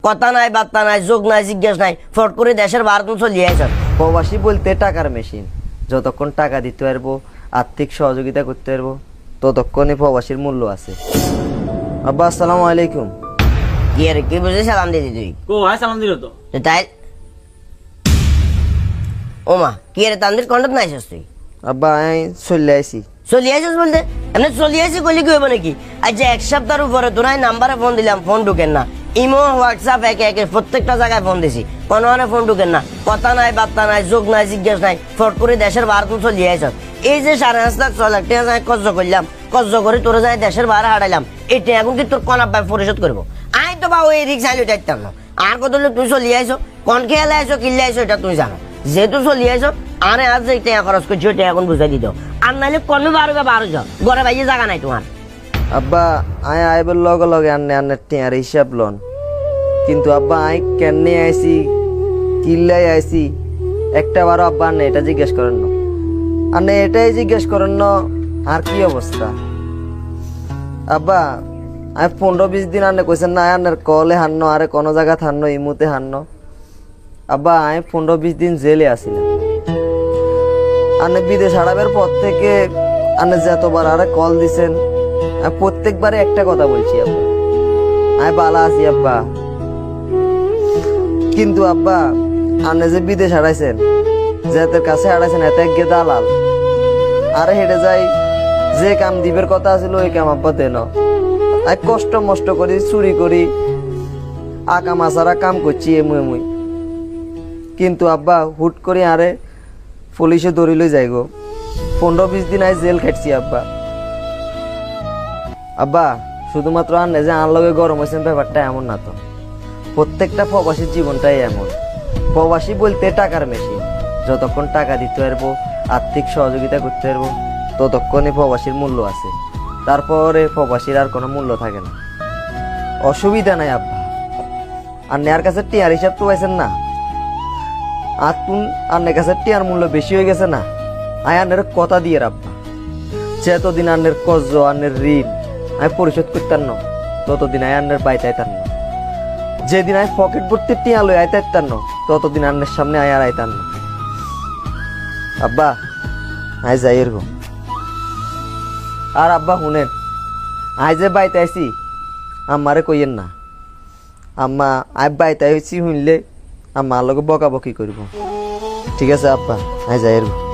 কথা নাই, বার্তা নাই, যোগ নাই, জিজ্ঞেস নাই, ফট করে দেশের বাইরে তুমি চলিয়ে আইছ। প্রবাসী বলতে টাকার মেশিন, যতক্ষণ টাকা দিতে পারবো, আর্থিক সহযোগিতা করতে পারবো, ততক্ষণই প্রবাসীর মূল্য আছে। আব্বা আসসালামু আলাইকুম। কি আর কি বুঝে সালাম দিদি তুই? ও ভাই সালাম দিল তো। তাই ও মা কি রে তান্দির কন্টাক্ট নাই তুই? আব্বা আমি চলে আইছি। চলিয়ে আইছিস বলতে এমনি চলিয়ে আইসি কইলে কি হবে নাকি? আজ এক সপ্তাহের উপরে তোর নাম্বারে ফোন দিলাম, ফোন ঢুকেন না। ইমো হোয়াটসঅ্যাপ একে একে প্রত্যেকটা জায়গায় ফোন দিছি, কোনো ফোন ঢুকেন না। কথা নাই, বার্তা নাই, যোগ নাই, জিজ্ঞেস নাই, ফট করে দেশের বাইরে তুমি চলিয়ে আইছ। এই যে 5.5 লাখ 6 লাখ টাকা কর্জ করলাম, কর্জ করে তোরা যাই দেশের বাইরে হারাইলাম, এটা এখন কি তোর কোন আব্বাই পরিশোধ করবো? আই তো বা ওই রিক্স আইলো যাইতাম না। আর কত তুই চলিয়ে আইছো, কোন খেয়ালে আইছো, কিনলে আইছো, এটা তুই জানো। যেহেতু চলিয়ে আইছো, আরে আজ যে টাকা খরচ করছি ওইটা এখন বুঝাই দিত। আর নাহলে কমে বারো যাও, ঘরে বাইরে জায়গা নাই তোমার। আব্বা আই আইবার লগে লগে আন্নে টিয়ার হিসাব লন, কিন্তু আব্বা আই কেনে আইছি, কিল্লাই আইছি, একটা বারো আব্বা আন্নে এটা জিজ্ঞেস করেন না। আন্নে এটাই জিজ্ঞেস করেন না আর কি অবস্থা। আব্বা আমি 15-20 দিন আন্নে কইছেন না আন্নের কলে হান্ন, আরে কোনো জায়গা হান্ন, ইমুতে হান্ন। আব্বা আমি 15-20 দিন জেলে আসিলাম। আন্নে বিদেশ হারাবের পর থেকে আন্নে যতবার আরে কল দিছেন, আমি প্রত্যেকবারে একটা কথা বলছি আব্বা, আমি বালা আছি আব্বা। কিন্তু আব্বা আন্নে যে বিদেশ হারাইছেন, যাদের কাছে হারাইছেন এত এক দালাল, আরে হেঁটে যাই যে কাম দিবের কথা ছিল ওই কাম আব্বা দেন। আমি কষ্ট মষ্ট করি, চুরি করি, আকা মাছারা কাম করছি এমুই। কিন্তু আব্বা হুট করে আরে পুলিশে ধরিলে যাই গো। 15-20 দিন আই জেল খাটছি আব্বা। আব্বা শুধুমাত্র আনে যে আন লগে গরম হয়েছেন ব্যাপারটা এমন না তো, প্রত্যেকটা প্রবাসীর জীবনটাই এমন। প্রবাসী বলতে টাকার মেশিন, যতক্ষণ টাকা দিতে পারবো, আর্থিক সহযোগিতা করতে পারবো, ততক্ষণই প্রবাসীর মূল্য আছে। তারপরে প্রবাসীর আর কোনো মূল্য থাকে না। অসুবিধা নাই আব্বা, আর নেয়ার কাছে টিয়ার হিসাব তো পাইছেন না, আর তুন আন্নের কাছে টিয়ার মূল্য বেশি হয়ে গেছে না। আয় আন্নের কথা দিয়ে আব্বা, যতদিন আন্নের কর্জ, আন্নের ঋণ আমি পরিশোধ করতাম না, ততদিন আয় আন্নের বাইতে আইতাম না। যেদিন আমি পকেট ভর্তি টিয়া লই আইতে আইতাম না, ততদিন আন্নের সামনে আয় আর আইতাম না। আব্বা আয় যাই এরকম। আর আব্বা শুনেন, আয় যে বাইতে আইসি আমারে কইয়েন না। আম্মা আয় বাইতে আইসি শুনলে আমার লগে বকাবকি করব। ঠিক আছে আব্বা আয় যাই এরকম।